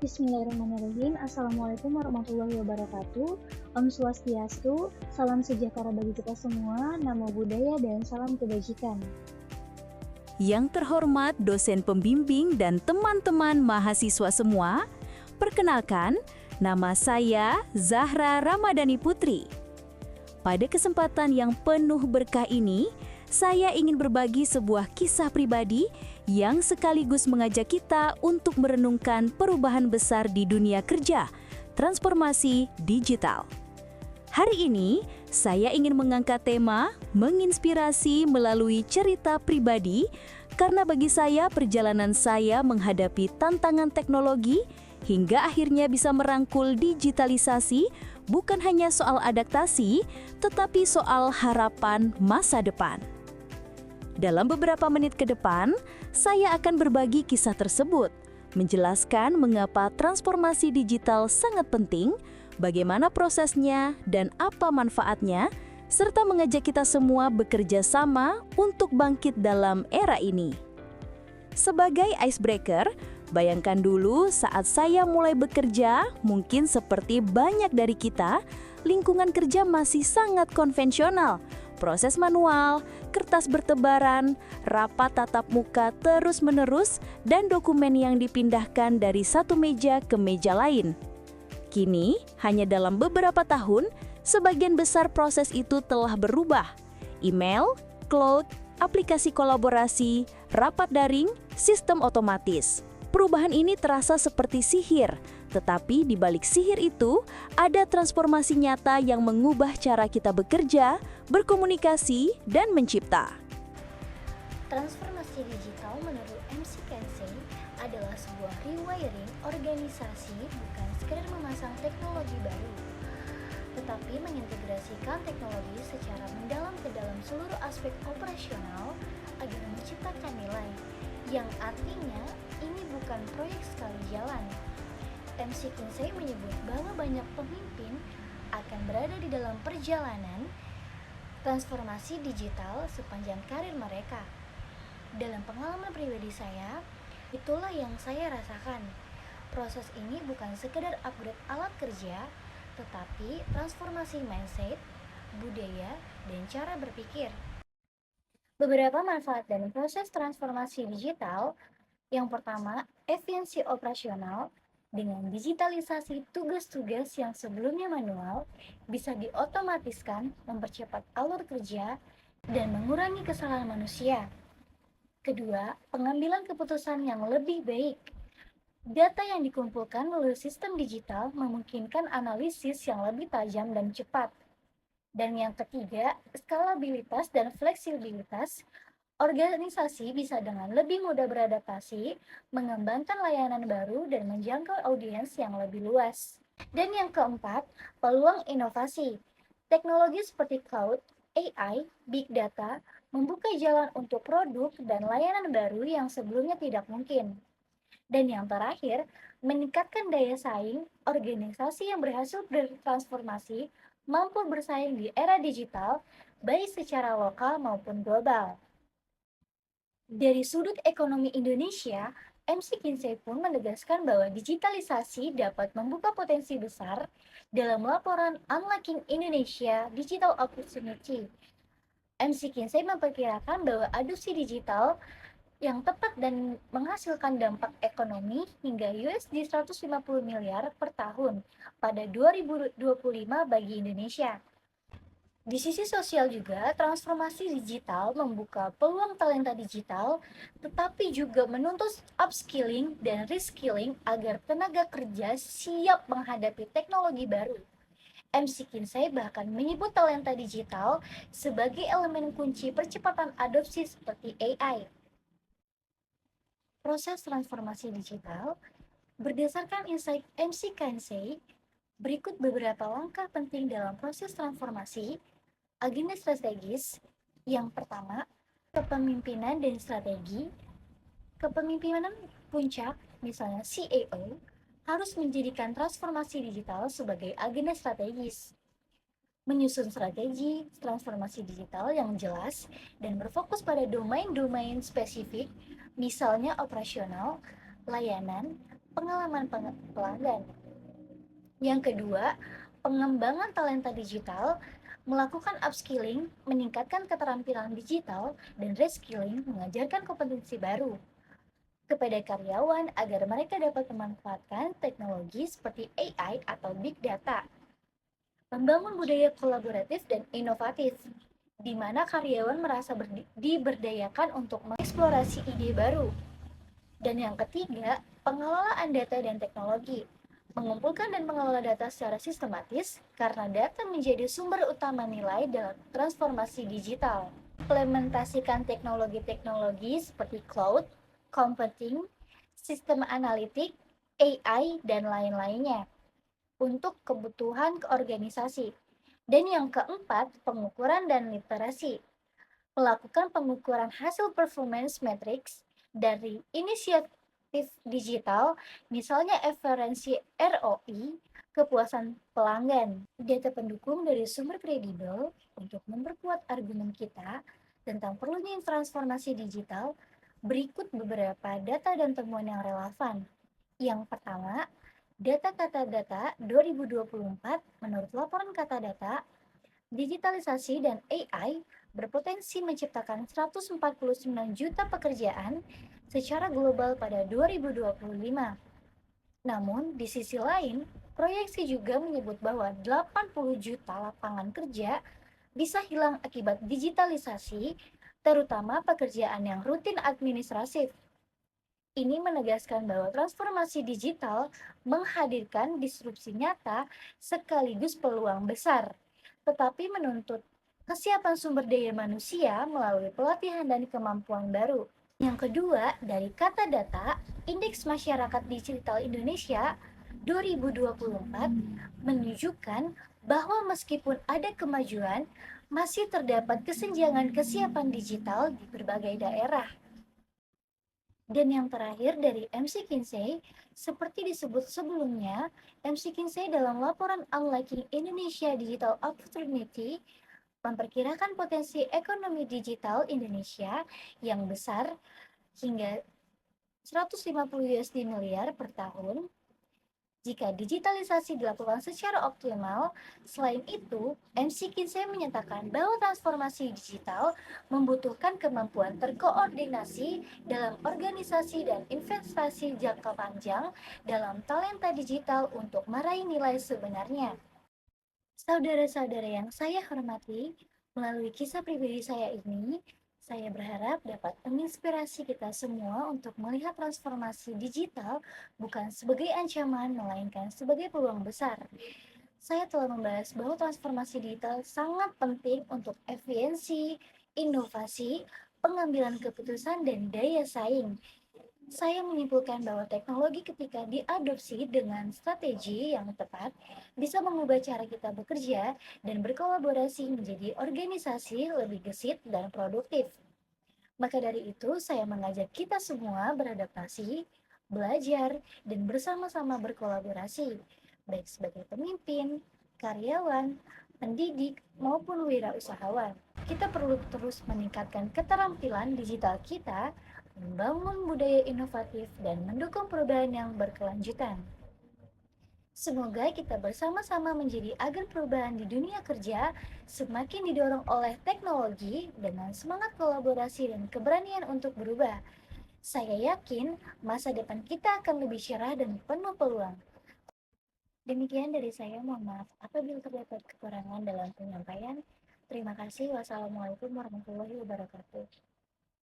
Bismillahirrahmanirrahim. Assalamualaikum warahmatullahi wabarakatuh. Om Swastiastu, salam sejahtera bagi kita semua, namo buddhaya dan salam kebajikan. Yang terhormat dosen pembimbing dan teman-teman mahasiswa semua, perkenalkan, nama saya Zahra Ramadhani Putri. Pada kesempatan yang penuh berkah ini, saya ingin berbagi sebuah kisah pribadi yang sekaligus mengajak kita untuk merenungkan perubahan besar di dunia kerja, transformasi digital. Hari ini, saya ingin mengangkat tema menginspirasi melalui cerita pribadi karena bagi saya perjalanan saya menghadapi tantangan teknologi hingga akhirnya bisa merangkul digitalisasi bukan hanya soal adaptasi, tetapi soal harapan masa depan. Dalam beberapa menit ke depan, saya akan berbagi kisah tersebut, menjelaskan mengapa transformasi digital sangat penting, bagaimana prosesnya, dan apa manfaatnya, serta mengajak kita semua bekerja sama untuk bangkit dalam era ini. Sebagai icebreaker, bayangkan dulu saat saya mulai bekerja, mungkin seperti banyak dari kita, lingkungan kerja masih sangat konvensional. Proses manual, kertas bertebaran, rapat tatap muka terus-menerus, dan dokumen yang dipindahkan dari satu meja ke meja lain. Kini, hanya dalam beberapa tahun, sebagian besar proses itu telah berubah. Email, cloud, aplikasi kolaborasi, rapat daring, sistem otomatis. Perubahan ini terasa seperti sihir, tetapi di balik sihir itu ada transformasi nyata yang mengubah cara kita bekerja, berkomunikasi, dan mencipta. Transformasi digital menurut MC Kensei adalah sebuah rewiring organisasi, bukan sekedar memasang teknologi baru, tetapi mengintegrasikan teknologi secara mendalam ke dalam seluruh aspek operasional agar menciptakan nilai, yang artinya ini bukan proyek sekali jalan. MC Kensei menyebut bahwa banyak pemimpin akan berada di dalam perjalanan transformasi digital sepanjang karir mereka. Dalam pengalaman pribadi saya, itulah yang saya rasakan. Proses ini bukan sekedar upgrade alat kerja, tetapi transformasi mindset, budaya, dan cara berpikir. Beberapa manfaat dari proses transformasi digital. Yang pertama, efisiensi operasional. Dengan digitalisasi tugas-tugas yang sebelumnya manual bisa diotomatiskan, mempercepat alur kerja, dan mengurangi kesalahan manusia. Kedua, pengambilan keputusan yang lebih baik. Data yang dikumpulkan melalui sistem digital memungkinkan analisis yang lebih tajam dan cepat. Dan yang ketiga, skalabilitas dan fleksibilitas. Organisasi bisa dengan lebih mudah beradaptasi, mengembangkan layanan baru, dan menjangkau audiens yang lebih luas. Dan yang keempat, peluang inovasi. Teknologi seperti cloud, AI, big data, membuka jalan untuk produk dan layanan baru yang sebelumnya tidak mungkin. Dan yang terakhir, meningkatkan daya saing. Organisasi yang berhasil bertransformasi mampu bersaing di era digital, baik secara lokal maupun global. Dari sudut ekonomi Indonesia, MC Kinsey pun menegaskan bahwa digitalisasi dapat membuka potensi besar dalam laporan Unlocking Indonesia Digital Opportunity. MC Kinsey memperkirakan bahwa adopsi digital yang tepat dan menghasilkan dampak ekonomi hingga USD 150 miliar per tahun pada 2025 bagi Indonesia. Di sisi sosial juga, transformasi digital membuka peluang talenta digital, tetapi juga menuntut upskilling dan reskilling agar tenaga kerja siap menghadapi teknologi baru. MC Kinsey bahkan menyebut talenta digital sebagai elemen kunci percepatan adopsi seperti AI. Proses transformasi digital berdasarkan insight MC Kinsey, berikut beberapa langkah penting dalam proses transformasi. Agenda strategis. Yang pertama, kepemimpinan dan strategi. Kepemimpinan puncak, misalnya CEO, harus menjadikan transformasi digital sebagai agenda strategis. Menyusun strategi transformasi digital yang jelas dan berfokus pada domain-domain spesifik, misalnya operasional, layanan, pengalaman pelanggan. Yang kedua, pengembangan talenta digital, melakukan upskilling, meningkatkan keterampilan digital, dan reskilling, mengajarkan kompetensi baru kepada karyawan agar mereka dapat memanfaatkan teknologi seperti AI atau Big Data. Membangun budaya kolaboratif dan inovatif, di mana karyawan merasa diberdayakan untuk mengeksplorasi ide baru. Dan yang ketiga, pengelolaan data dan teknologi. Mengumpulkan dan mengelola data secara sistematis karena data menjadi sumber utama nilai dalam transformasi digital. Implementasikan teknologi-teknologi seperti cloud, computing, sistem analitik, AI, dan lain-lainnya untuk kebutuhan organisasi. Dan yang keempat, pengukuran dan literasi. Melakukan pengukuran hasil performance matrix dari inisiatif digital, misalnya referensi ROI, kepuasan pelanggan, data pendukung dari sumber kredibel untuk memperkuat argumen kita tentang perlunya transformasi digital. Berikut beberapa data dan temuan yang relevan. Yang pertama, data kata data 2024 menurut laporan kata data, digitalisasi dan AI berpotensi menciptakan 149 juta pekerjaan secara global pada 2025. Namun, di sisi lain, proyeksi juga menyebut bahwa 80 juta lapangan kerja bisa hilang akibat digitalisasi, terutama pekerjaan yang rutin administratif. Ini menegaskan bahwa transformasi digital menghadirkan disrupsi nyata sekaligus peluang besar, tetapi menuntut kesiapan sumber daya manusia melalui pelatihan dan kemampuan baru. Yang kedua, dari kata data, Indeks Masyarakat Digital Indonesia 2024 menunjukkan bahwa meskipun ada kemajuan, masih terdapat kesenjangan kesiapan digital di berbagai daerah. Dan yang terakhir dari MC Kinsey, seperti disebut sebelumnya, MC Kinsey dalam laporan Unlocking Indonesia Digital Opportunity memperkirakan potensi ekonomi digital Indonesia yang besar hingga 150 USD miliar per tahun jika digitalisasi dilakukan secara optimal. Selain itu, MC Kinsey menyatakan bahwa transformasi digital membutuhkan kemampuan terkoordinasi dalam organisasi dan investasi jangka panjang dalam talenta digital untuk meraih nilai sebenarnya. Saudara-saudara yang saya hormati, melalui kisah pribadi saya ini, saya berharap dapat menginspirasi kita semua untuk melihat transformasi digital bukan sebagai ancaman, melainkan sebagai peluang besar. Saya telah membahas bahwa transformasi digital sangat penting untuk efisiensi, inovasi, pengambilan keputusan, dan daya saing. Saya menyimpulkan bahwa teknologi ketika diadopsi dengan strategi yang tepat bisa mengubah cara kita bekerja dan berkolaborasi menjadi organisasi lebih gesit dan produktif. Maka dari itu, saya mengajak kita semua beradaptasi, belajar, dan bersama-sama berkolaborasi, baik sebagai pemimpin, karyawan, pendidik, maupun wirausahawan. Kita perlu terus meningkatkan keterampilan digital kita, membangun budaya inovatif, dan mendukung perubahan yang berkelanjutan. Semoga kita bersama-sama menjadi agen perubahan di dunia kerja semakin didorong oleh teknologi dengan semangat kolaborasi dan keberanian untuk berubah. Saya yakin masa depan kita akan lebih cerah dan penuh peluang. Demikian dari saya, mohon maaf apabila terdapat kekurangan dalam penyampaian. Terima kasih. Wassalamualaikum warahmatullahi wabarakatuh.